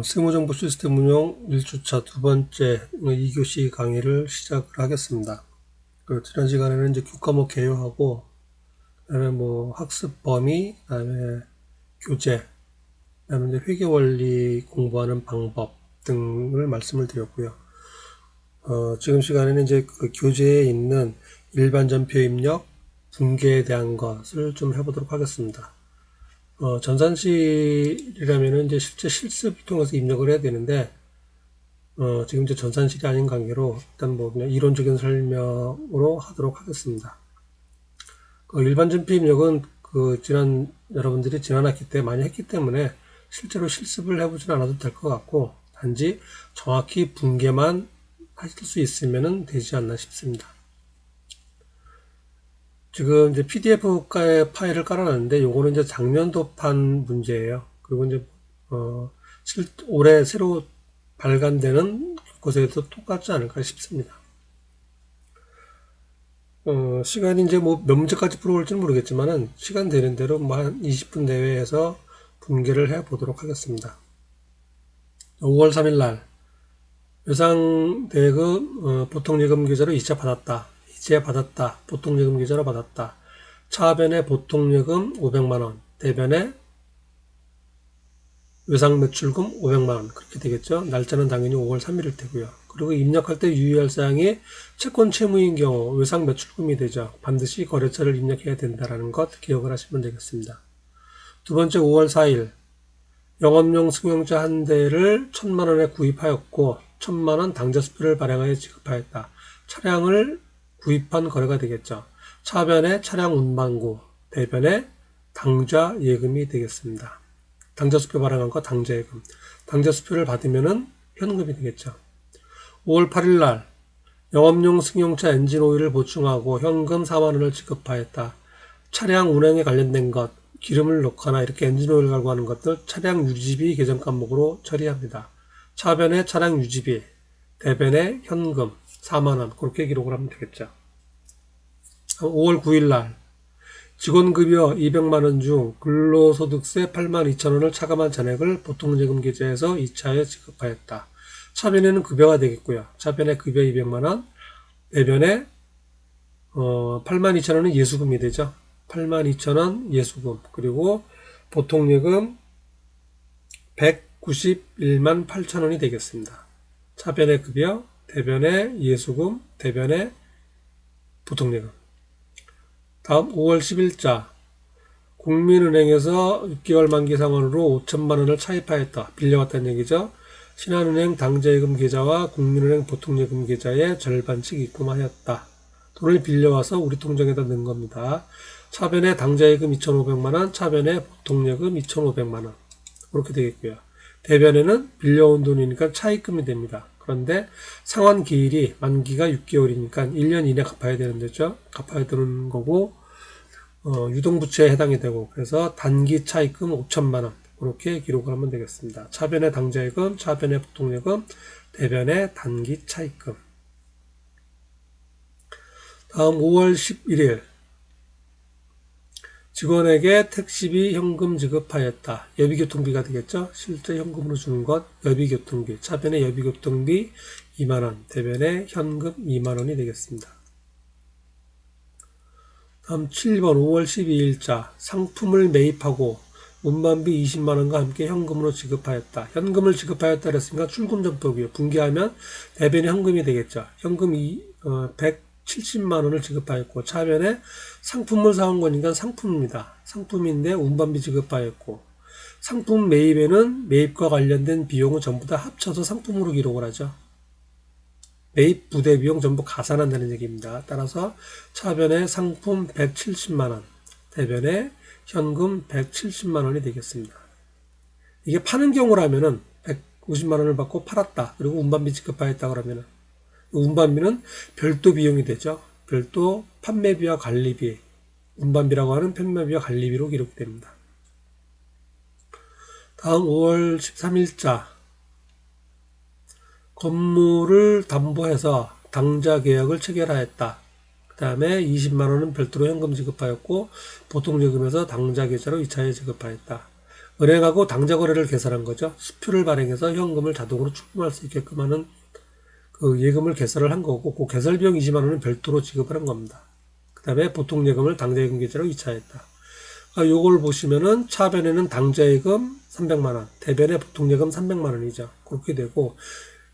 세무정보 시스템 운용 1주차 두 번째 2교시 강의를 시작을 하겠습니다. 지난 시간에는 이제 교과목 개요하고, 그다음에 뭐 학습 범위, 그다음에 교재, 그다음에 이제 회계 원리 공부하는 방법 등을 말씀을 드렸고요. 지금 시간에는 이제 그 교재에 있는 일반 전표 입력, 분계에 대한 것을 좀 해보도록 하겠습니다. 전산실이라면은 이제 실제 실습을 통해서 입력을 해야 되는데, 지금 이제 전산실이 아닌 관계로 일단 뭐 그냥 이론적인 설명으로 하도록 하겠습니다. 일반 전표 입력은 여러분들이 지난 학기 때 많이 했기 때문에 실제로 실습을 해보진 않아도 될 것 같고, 단지 정확히 분계만 하실 수 있으면 되지 않나 싶습니다. 지금 이제 PDF 파일을 깔아놨는데, 요거는 이제 작년도판 문제예요. 그리고 이제 올해 새로 발간되는 곳에도 똑같지 않을까 싶습니다. 시간이 이제 뭐 몇 문제까지 풀어올지는 모르겠지만은 시간 되는 대로 뭐 한 20분 내외에서 분개를 해 보도록 하겠습니다. 5월 3일 날 외상대금 보통예금 계좌로 이체 받았다. 이체 받았다. 보통예금 계좌로 받았다. 차변에 보통예금 500만원, 대변에 외상매출금 500만원 그렇게 되겠죠. 날짜는 당연히 5월 3일일 테고요. 그리고 입력할 때 유의할 사항이 채권 채무인 경우 외상매출금이 되죠. 반드시 거래처를 입력해야 된다는 것 기억을 하시면 되겠습니다. 두 번째 5월 4일 영업용 승용차 한 대를 1,000만원에 구입하였고 1,000만원 당좌수표를 발행하여 지급하였다. 차량을 구입한 거래가 되겠죠. 차변에 차량 운반구, 대변에 당좌 예금이 되겠습니다. 당좌수표 발행한 거 당좌예금. 당좌수표를 받으면은 현금이 되겠죠. 5월 8일 날 영업용 승용차 엔진 오일을 보충하고 현금 4만원을 지급하였다. 차량 운행에 관련된 것, 기름을 넣거나 이렇게 엔진 오일 갈고 하는 것들 차량 유지비 계정 간목으로 처리합니다. 차변에 차량 유지비, 대변에 현금 4만원 그렇게 기록을 하면 되겠죠. 5월 9일 날 직원급여 200만원 중 근로소득세 82,000원을 차감한 잔액을 보통예금 계좌에서 2차에 지급하였다. 차변에는 급여가 되겠고요. 차변에 급여 200만원, 대변에 82,000원은 예수금이 되죠. 82,000원 예수금, 그리고 보통예금 191만 8천원이 되겠습니다. 차변에 급여, 대변에 예수금, 대변에 보통예금. 다음 5월 10일자 국민은행에서 6개월 만기 상환으로 5천만원을 차입하였다. 빌려왔다는 얘기죠. 신한은행 당좌예금 계좌와 국민은행 보통예금 계좌에 절반씩 입금하였다. 돈을 빌려와서 우리 통장에다 넣은 겁니다. 차변에 당좌예금 2,500만원, 차변에 보통예금 2,500만원 그렇게 되겠고요. 대변에는 빌려온 돈이니까 차입금이 됩니다. 그런데 상환 기일이 만기가 6개월이니까 1년 이내 갚아야 되는 거죠. 갚아야 되는 거고 유동부채에 해당이 되고, 그래서 단기 차입금 5천만원 그렇게 기록을 하면 되겠습니다. 차변에 당좌예금, 차변에 보통예금, 대변에 단기 차입금. 다음 5월 11일 직원에게 택시비 현금 지급하였다. 예비교통비가 되겠죠. 실제 현금으로 주는 것 예비교통비. 차변에 예비교통비 2만원, 대변에 현금 2만원이 되겠습니다. 다음 7번 5월 12일자 상품을 매입하고 운반비 20만원과 함께 현금으로 지급하였다. 현금을 지급하였다 그랬으니까 출금전법이요. 분기하면 대변에 현금이 되겠죠. 현금 170만원을 지급하였고, 차변에 상품을 사온 거니까 상품입니다. 상품인데 운반비 지급하였고, 상품 매입에는 매입과 관련된 비용은 전부 다 합쳐서 상품으로 기록을 하죠. 매입 부대 비용 전부 가산한다는 얘기입니다. 따라서 차변에 상품 170만원, 대변에 현금 170만원이 되겠습니다. 이게 파는 경우라면은 150만원을 받고 팔았다. 그리고 운반비 지급하였다 그러면은 운반비는 별도 비용이 되죠. 별도 판매비와 관리비, 운반비라고 하는 판매비와 관리비로 기록됩니다. 다음 5월 13일자 건물을 담보해서 당좌 계약을 체결하였다. 그 다음에 20만원은 별도로 현금 지급하였고 보통예금에서 당좌 계좌로 2차에 지급하였다. 은행하고 당좌 거래를 개설한 거죠. 수표를 발행해서 현금을 자동으로 출금할 수 있게끔 하는 그 예금을 개설을 한 거고, 그 개설 비용 20만 원은 별도로 지급을 한 겁니다. 그 다음에 보통 예금을 당좌 예금 계좌로 이체하였다. 요걸 보시면은 차변에는 당좌 예금 300만 원, 대변에 보통 예금 300만 원이죠. 그렇게 되고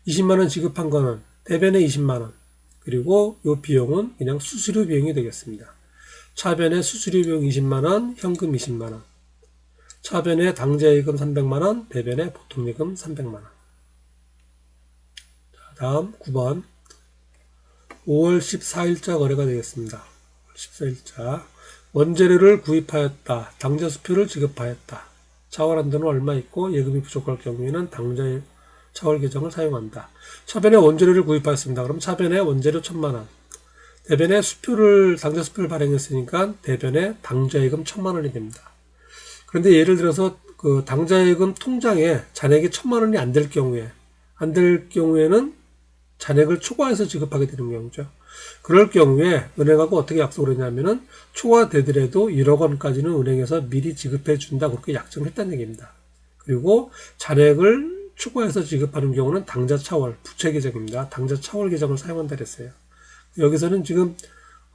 20만 원 지급한 거는 대변에 20만 원, 그리고 요 비용은 그냥 수수료 비용이 되겠습니다. 차변에 수수료 비용 20만 원, 현금 20만 원. 차변에 당좌 예금 300만 원, 대변에 보통 예금 300만 원. 다음 9번 5월 14일자 거래가 되겠습니다. 14일자 원재료를 구입하였다. 당좌 수표를 지급하였다. 차월 한도는 얼마 있고 예금이 부족할 경우에는 당좌 차월 계정을 사용한다. 차변에 원재료를 구입하였습니다. 그럼 차변에 원재료 1000만 원. 대변에 수표를 당좌 수표를 발행했으니까 대변에 당좌 예금 1000만 원이 됩니다. 그런데 예를 들어서 그 당좌 예금 통장에 잔액이 1000만 원이 안 될 경우에는 잔액을 초과해서 지급하게 되는 경우죠. 그럴 경우에 은행하고 어떻게 약속을 했냐면은 초과되더라도 1억 원까지는 은행에서 미리 지급해 준다, 그렇게 약정을 했다는 얘기입니다. 그리고 잔액을 초과해서 지급하는 경우는 당좌 차월, 부채 계정입니다. 당좌 차월 계정을 사용한다 그랬어요. 여기서는 지금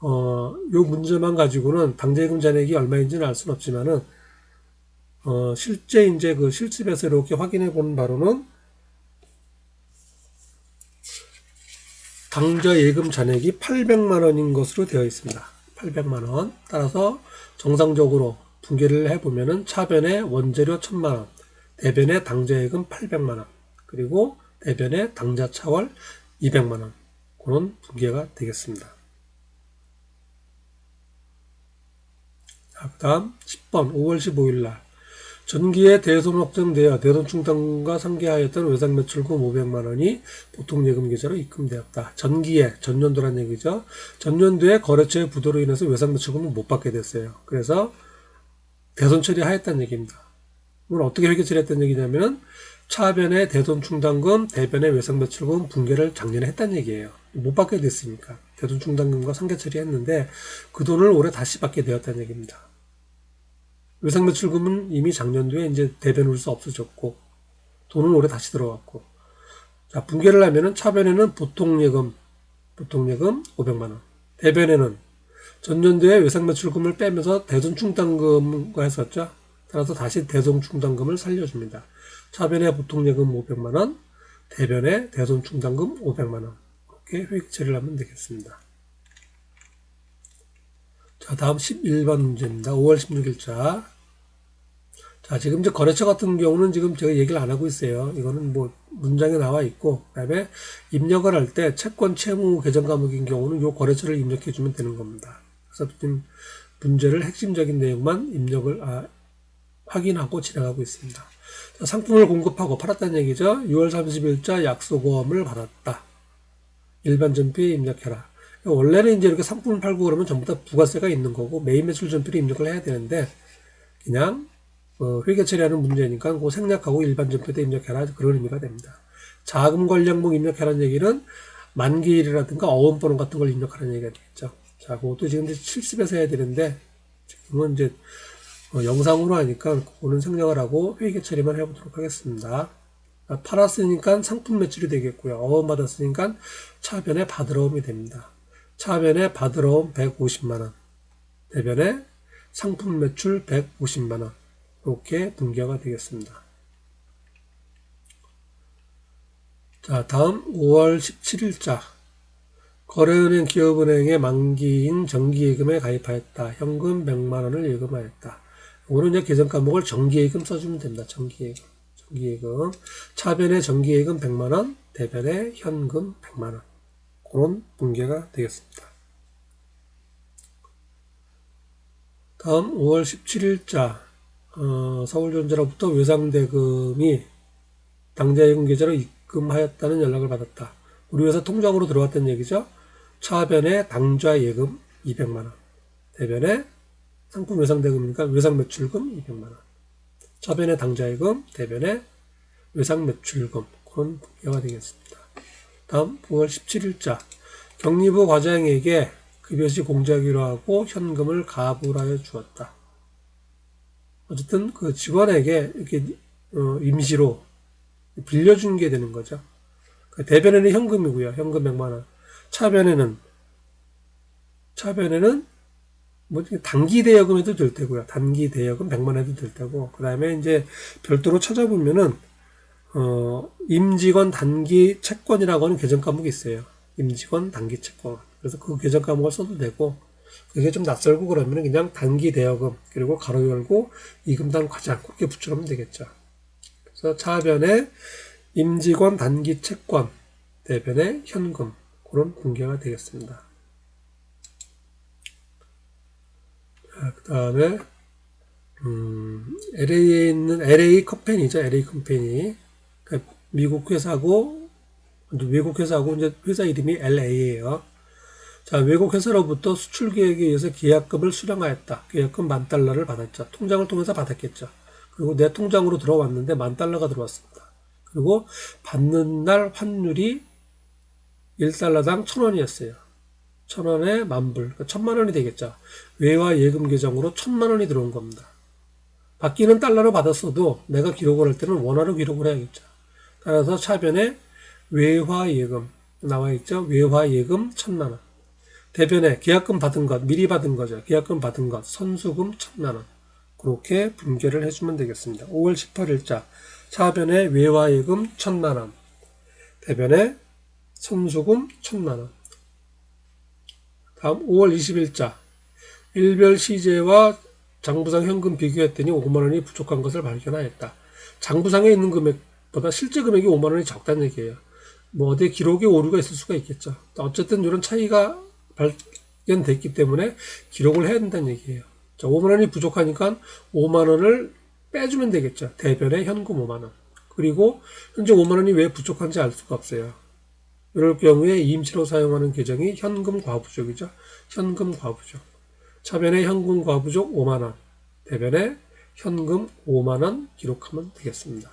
요 문제만 가지고는 당좌 예금 잔액이 얼마인지는 알 수는 없지만은 실제 이제 그 실습에서 이렇게 확인해 보는 바로는 당좌 예금 잔액이 800만 원인 것으로 되어 있습니다. 800만 원. 따라서 정상적으로 분계를 해보면은 차변에 원재료 1000만 원, 대변에 당좌 예금 800만 원, 그리고 대변에 당좌 차월 200만 원. 그런 분계가 되겠습니다. 그 다음 10번 5월 15일 날 전기에 대손 확정되어 대손 충당과 상계하였던 외상 매출금 500만 원이 보통 예금 계좌로 입금되었다. 전기에, 전년도란 얘기죠. 전년도에 거래처의 부도로 인해서 외상 매출금을 못 받게 됐어요. 그래서 대손 처리하였다는 얘기입니다. 이걸 어떻게 회계 처리했다는 얘기냐면 차변의 대손 충당금, 대변의 외상 매출금 분계를 작년에 했다는 얘기예요. 못 받게 됐으니까 대손 충당금과 상계 처리했는데 그 돈을 올해 다시 받게 되었다는 얘기입니다. 외상 매출금은 이미 작년도에 이제 대변 울수 없어졌고 돈은 올해 다시 들어왔고, 자 분계를 하면은 차변에는 보통 예금 500만 원, 대변에는 전년도에 외상 매출금을 빼면서 대손 충당금과 했었죠. 따라서 다시 대손 충당금을 살려줍니다. 차변에 보통 예금 500만 원, 대변에 대손 충당금 500만 원. 이렇게 회계 처리를 하면 되겠습니다. 자, 다음 11번 문제입니다. 5월 16일자. 자, 지금 이제 거래처 같은 경우는 지금 제가 얘기를 안 하고 있어요. 이거는 뭐 문장에 나와 있고, 그 다음에 입력을 할 때 채권 채무 계정 과목인 경우는 요 거래처를 입력해 주면 되는 겁니다. 그래서 지금 문제를 핵심적인 내용만 확인하고 진행하고 있습니다. 자, 상품을 공급하고 팔았다는 얘기죠. 6월 30일자 약속어음을 받았다. 일반 전표에 입력해라. 원래는 이제 이렇게 상품을 팔고 그러면 전부 다 부가세가 있는 거고 매입 매출 전표를 입력을 해야 되는데 그냥 회계 처리하는 문제니까 그 생략하고 일반 전표에 입력해라, 그런 의미가 됩니다. 자금 관리 항목 입력하라는 얘기는 만기일이라든가 어음번호 같은 걸 입력하라는 얘기가 되겠죠. 자, 그것도 지금 이제 실습에서 해야 되는데 지금은 이제 영상으로 하니까 그거는 생략을 하고 회계 처리만 해보도록 하겠습니다. 팔았으니까 상품 매출이 되겠고요. 어음 받았으니까 차변에 받으러옴이 됩니다. 차변에 받으러옴 150만원, 대변에 상품 매출 150만원, 이렇게 분계가 되겠습니다. 자, 다음 5월 17일자 거래은행 기업은행의 만기인 정기예금에 가입하였다. 현금 100만원을 예금하였다. 이거는 이제 계정 과목을 정기예금 써주면 됩니다. 정기예금. 차변에 정기예금 100만원, 대변에 현금 100만원. 그런 분계가 되겠습니다. 다음 5월 17일자 서울전자로부터 외상대금이 당좌예금 계좌로 입금하였다는 연락을 받았다. 우리 회사 통장으로 들어왔다는 얘기죠. 차변에 당좌예금 200만원, 대변에 상품 외상대금이니까 외상매출금 200만원, 차변에 당좌예금, 대변에 외상매출금, 그런 분계가 되겠습니다. 다음 9월 17일자 경리부 과장에게 급여시 공제하기로 하고 현금을 가불하여 주었다. 어쨌든 그 직원에게 이렇게 임시로 빌려준 게 되는 거죠. 그 대변에는 현금이고요. 현금 100만 원. 차변에는 뭐 단기 대여금 해도 될 테고요. 단기 대여금 100만 원 해도 될 테고. 그다음에 이제 별도로 찾아보면은 임직원 단기 채권이라고 하는 계정 과목이 있어요. 임직원 단기 채권. 그래서 그 계정 과목을 써도 되고, 그게 좀 낯설고 그러면 그냥 단기 대여금, 그리고 가로 열고 이금단 과장 그렇게 붙여놓으면 되겠죠. 그래서 차변에 임직원 단기 채권, 대변에 현금, 그런 분계가 되겠습니다. 그 다음에 LA에 있는 LA 컴퍼니죠. LA 컴퍼니. 그러니까 미국 회사고 이제 회사 이름이 LA예요. 자, 외국 회사로부터 수출 계획에 의해서 계약금을 수령하였다. 계약금 $10,000를 받았죠. 통장을 통해서 받았겠죠. 그리고 내 통장으로 들어왔는데 $10,000가 들어왔습니다. 그리고 받는 날 환율이 $1당 1,000원이었어요. 1,000원에 10,000불, 그러니까 1,000만 원이 되겠죠. 외화 예금 계정으로 1,000만 원이 들어온 겁니다. 받기는 달러로 받았어도 내가 기록을 할 때는 원화로 기록을 해야겠죠. 따라서 차변에 외화 예금 나와 있죠. 외화 예금 1,000만 원. 대변에 계약금 받은 것, 미리 받은 거죠. 계약금 받은 것, 선수금 1,000만 원. 그렇게 분계를 해주면 되겠습니다. 5월 18일자 차변에 외화 예금 1,000만 원. 대변에 선수금 1,000만 원. 다음 5월 20일자 일별 시제와 장부상 현금 비교했더니 5만 원이 부족한 것을 발견하였다. 장부상에 있는 금액보다 실제 금액이 5만 원이 적다는 얘기예요. 뭐 어디 기록에 오류가 있을 수가 있겠죠. 어쨌든 이런 차이가 발견됐기 때문에 기록을 해야 된다는 얘기예요. 자, 5만 원이 부족하니까 5만 원을 빼주면 되겠죠. 대변에 현금 5만 원. 그리고 현재 5만 원이 왜 부족한지 알 수가 없어요. 이럴 경우에 임시로 사용하는 계정이 현금 과부족이죠. 현금 과부족. 차변에 현금 과부족 5만 원. 대변에 현금 5만 원 기록하면 되겠습니다.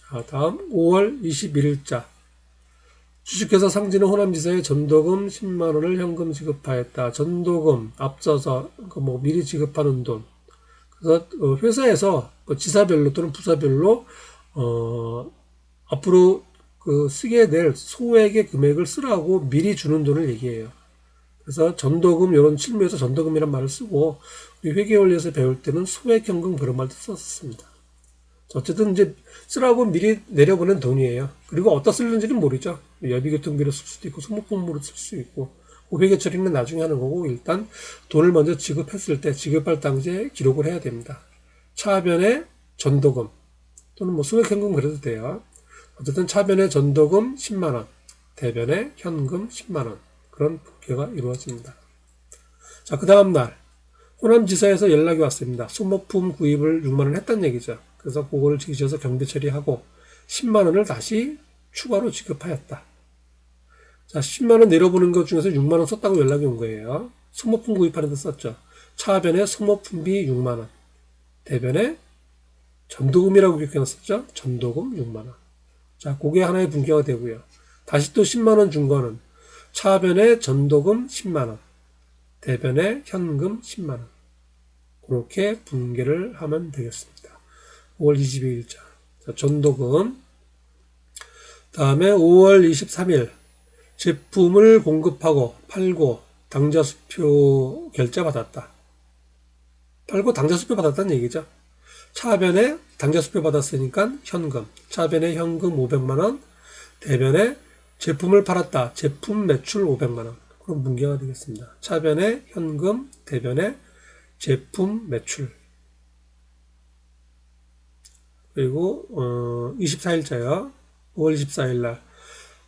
자, 다음 5월 21일자 주식회사 상진은 호남지사에 전도금 10만 원을 현금 지급하였다. 전도금 앞서서 뭐 미리 지급하는 돈. 그래서 회사에서 지사별로 또는 부사별로 앞으로 쓰게 될 소액의 금액을 쓰라고 미리 주는 돈을 얘기해요. 그래서 전도금 이런 실무에서 전도금이란 말을 쓰고 우리 회계원리에서 배울 때는 소액 현금 그런 말도 썼습니다. 어쨌든 이제 쓰라고 미리 내려보낸 돈이에요. 그리고 어디다 쓰는지는 모르죠. 여비교통비로 쓸 수도 있고 소모품으로 쓸 수 있고 회계 처리는 나중에 하는 거고 일단 돈을 먼저 지급했을 때 지급할 당시에 기록을 해야 됩니다. 차변에 전도금 또는 뭐 소액 현금 그래도 돼요. 어쨌든 차변에 전도금 10만 원, 대변에 현금 10만 원 그런 분계가 이루어집니다. 자, 그 다음 날 호남지사에서 연락이 왔습니다. 소모품 구입을 6만 원 했다는 얘기죠. 그래서 그거를 지셔서 경비 처리하고 10만 원을 다시 추가로 지급하였다. 자, 10만 원 내려보는 것 중에서 6만 원 썼다고 연락이 온 거예요. 소모품 구입하는 데 썼죠. 차변에 소모품비 6만 원, 대변에 전도금이라고 기억해놨었죠. 전도금 6만 원. 자, 그게 하나의 분계가 되고요. 다시 또 10만 원 준 거는 차변에 전도금 10만 원, 대변에 현금 10만 원. 그렇게 분계를 하면 되겠습니다. 5월 22일자. 자, 전도금. 다음에 5월 23일. 제품을 공급하고 팔고 당좌수표 결제 받았다. 팔고 당좌수표 받았다는 얘기죠. 차변에 당좌수표 받았으니까 현금. 차변에 현금 500만원. 대변에 제품을 팔았다. 제품 매출 500만원. 그럼 분계가 되겠습니다. 차변에 현금, 대변에 제품 매출. 그리고 24일자요. 5월 24일날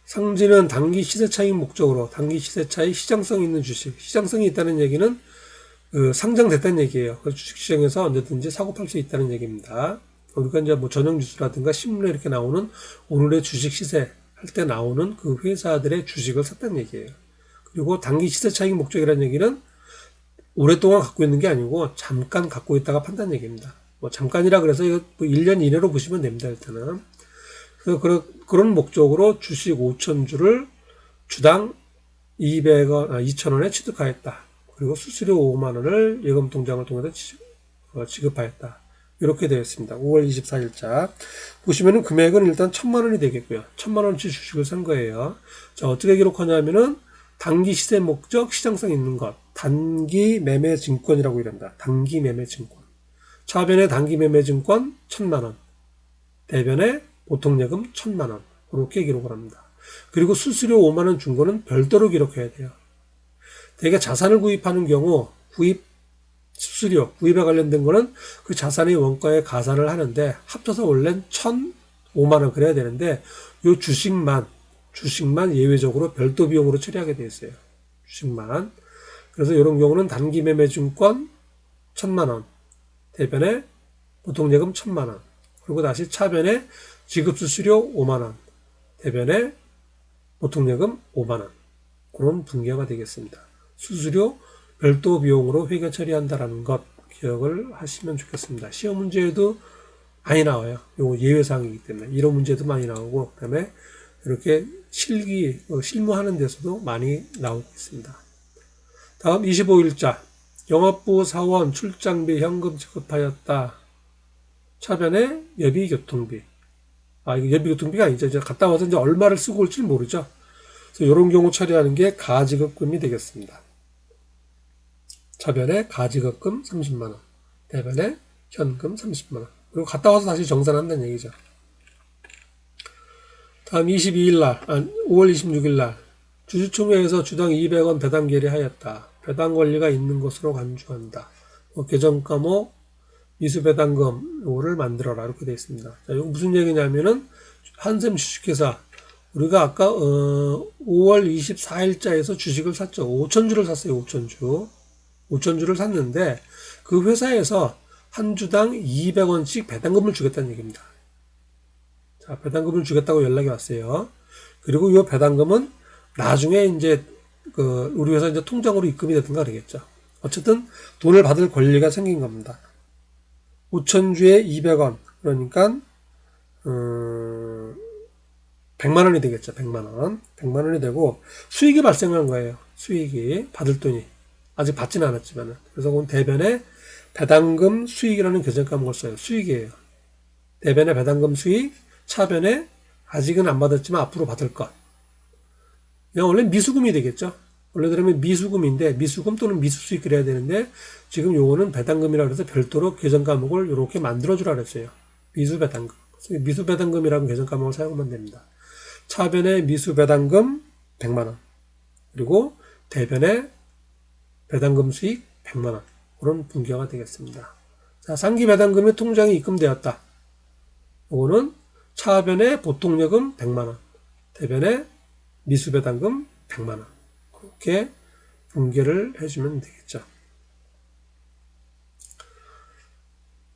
상진은 단기 시세차익 목적으로 단기 시세차익 시장성 있는 주식. 시장성이 있다는 얘기는 상장됐다는 얘기예요. 그래서 주식시장에서 언제든지 사고 팔 수 있다는 얘기입니다. 우리가 이제 뭐 저녁 뉴스라든가 신문에 이렇게 나오는 오늘의 주식 시세 할 때 나오는 그 회사들의 주식을 샀다는 얘기예요. 그리고 단기 시세차익 목적이라는 얘기는 오랫동안 갖고 있는 게 아니고 잠깐 갖고 있다가 판다는 얘기입니다. 뭐 잠깐이라 그래서 이거 1년 이내로 보시면 됩니다. 일단은. 그런 목적으로 주식 5,000주를 주당 2,000원에 취득하였다. 그리고 수수료 5만 원을 예금 통장을 통해서 지급하였다. 이렇게 되어 있습니다. 5월 24일자. 보시면은 금액은 일단 1,000만 원이 되겠고요. 1,000만 원치 주식을 산 거예요. 자, 어떻게 기록하냐면은 단기 시세 목적 시장성 있는 것. 단기 매매 증권이라고 이른다. 단기 매매 증권. 차변의 단기 매매 증권 1,000만 원. 대변의 보통 예금 1,000만 원. 그렇게 기록을 합니다. 그리고 수수료 5만 원 준 거는 별도로 기록해야 돼요. 대개 자산을 구입하는 경우 수수료, 구입에 관련된 거는 그 자산의 원가에 가산을 하는데 합쳐서 원래는 1,005만 원 그래야 되는데 요 주식만 예외적으로 별도 비용으로 처리하게 되어 있어요. 주식만. 그래서 이런 경우는 단기 매매 증권 1,000만 원, 대변에 보통 예금 1,000만 원, 그리고 다시 차변에 지급 수수료 5만 원, 대변에 보통 예금 5만 원. 그런 분계가 되겠습니다. 수수료 별도 비용으로 회계 처리한다라는 것 기억을 하시면 좋겠습니다. 시험 문제에도 많이 나와요. 이거 예외사항이기 때문에 이런 문제도 많이 나오고, 그다음에 이렇게 실무하는 데서도 많이 나오고 있습니다. 다음 25일자 영업부 사원 출장비 현금 지급하였다. 차변에 예비교통비. 이거 예비교통비가 아니죠. 이제 갔다 와서 이제 얼마를 쓰고 올지 모르죠. 그래서 이런 경우 처리하는 게 가지급금이 되겠습니다. 차변에 가지급금 30만원, 대변에 현금 30만원. 그리고 갔다 와서 다시 정산한다는 얘기죠. 다음 5월 26일날 주주총회에서 주당 200원 배당 결의하였다. 배당 권리가 있는 것으로 간주한다. 계정 과목 미수배당금 요거를 만들어라 이렇게 되어 있습니다. 자, 이거 무슨 얘기냐면은 한샘 주식회사 우리가 아까 5월 24일자에서 주식을 샀죠. 5,000주를 샀어요. 5,000주를 샀는데 그 회사에서 한 주당 200원씩 배당금을 주겠다는 얘기입니다. 자, 배당금을 주겠다고 연락이 왔어요. 그리고 이 배당금은 나중에 이제 우리 회사 이제 통장으로 입금이 되든가 그러겠죠. 어쨌든 돈을 받을 권리가 생긴 겁니다. 5,000주에 200원. 그러니까 100만 원이 되겠죠. 100만 원. 100만 원이 되고 수익이 발생한 거예요. 수익이 받을 돈이. 아직 받지는 않았지만은. 그래서 그건 대변에 배당금 수익이라는 계정 과목을 써요. 수익이에요. 대변에 배당금 수익, 차변에 아직은 안 받았지만 앞으로 받을 것. 그냥 원래 미수금이 되겠죠. 원래대로면 미수금인데 미수금 또는 미수수익 그래야 되는데 지금 요거는 배당금이라 그래서 별도로 계정 과목을 이렇게 만들어 주라 그랬어요. 미수배당금. 미수배당금이라는 계정 과목을 사용하면 됩니다. 차변에 미수배당금 100만원. 그리고 대변에 배당금 수익 100만원. 그런 분기가 되겠습니다. 자, 상기 배당금이 통장에 입금되었다. 요거는 차변에 보통예금 100만원. 대변에 미수배당금 100만원. 그렇게 분계를 해주면 되겠죠.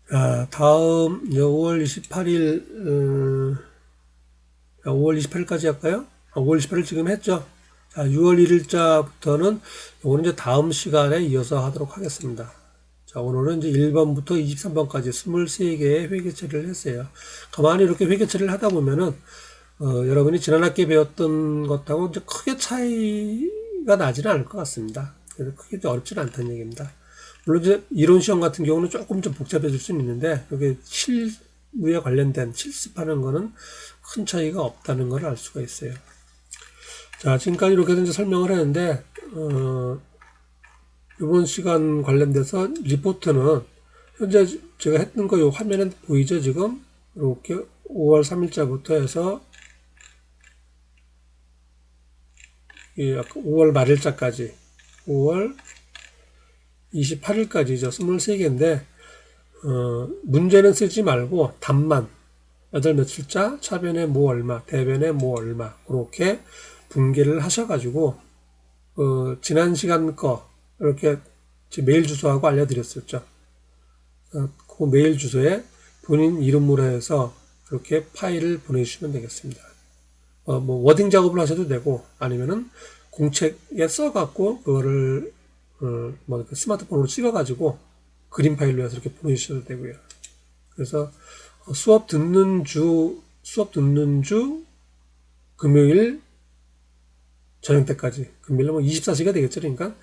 자, 다음 5월 28일 5월 28일까지 할까요? 5월 28일 지금 했죠. 자, 6월 1일자부터는 오늘 이제 다음 시간에 이어서 하도록 하겠습니다. 자, 오늘은 이제 1번부터 23번까지 23개의 회계 처리를 했어요. 가만히 이렇게 회계 처리를 하다 보면은 여러분이 지난 학기에 배웠던 것하고 이제 크게 차이가 나지는 않을 것 같습니다. 그래서 크게 어렵지는 않다는 얘기입니다. 물론 이제 이론 시험 같은 경우는 조금 좀 복잡해질 수는 있는데 여기 실무에 관련된 실습하는 거는 큰 차이가 없다는 걸 알 수가 있어요. 자, 지금까지 이렇게 이제 설명을 했는데 이번 시간 관련돼서 리포트는 현재 제가 했던 거 요 화면에 보이죠? 지금 이렇게 5월 3일자부터 해서 5월 말일자까지 5월 28일까지죠. 23개인데 문제는 쓰지 말고 답만 몇 월 며칠자, 차변에 뭐 얼마, 대변에 뭐 얼마 그렇게 분계를 하셔가지고 지난 시간 거 이렇게 제 메일 주소하고 알려드렸었죠. 그 메일 주소에 본인 이름으로 해서 이렇게 파일을 보내주시면 되겠습니다. 뭐 워딩 작업을 하셔도 되고 아니면은 공책에 써갖고 그거를 뭐 스마트폰으로 찍어가지고 그림 파일로 해서 이렇게 보내주셔도 되고요. 그래서 수업 듣는 주 금요일 저녁 때까지 금요일은 뭐 24시가 되겠죠. 그러니까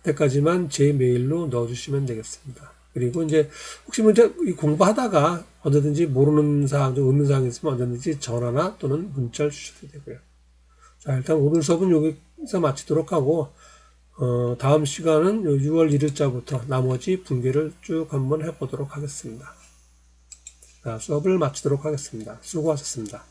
그때까지만 제 메일로 넣어주시면 되겠습니다. 그리고 이제 혹시 먼저 공부하다가 언제든지 모르는 사항, 없는 사항이 있으면 언제든지 전화나 또는 문자를 주셔도 되고요. 자, 일단 오늘 수업은 여기서 마치도록 하고, 다음 시간은 6월 1일자부터 나머지 분계를 쭉 한번 해보도록 하겠습니다. 자, 수업을 마치도록 하겠습니다. 수고하셨습니다.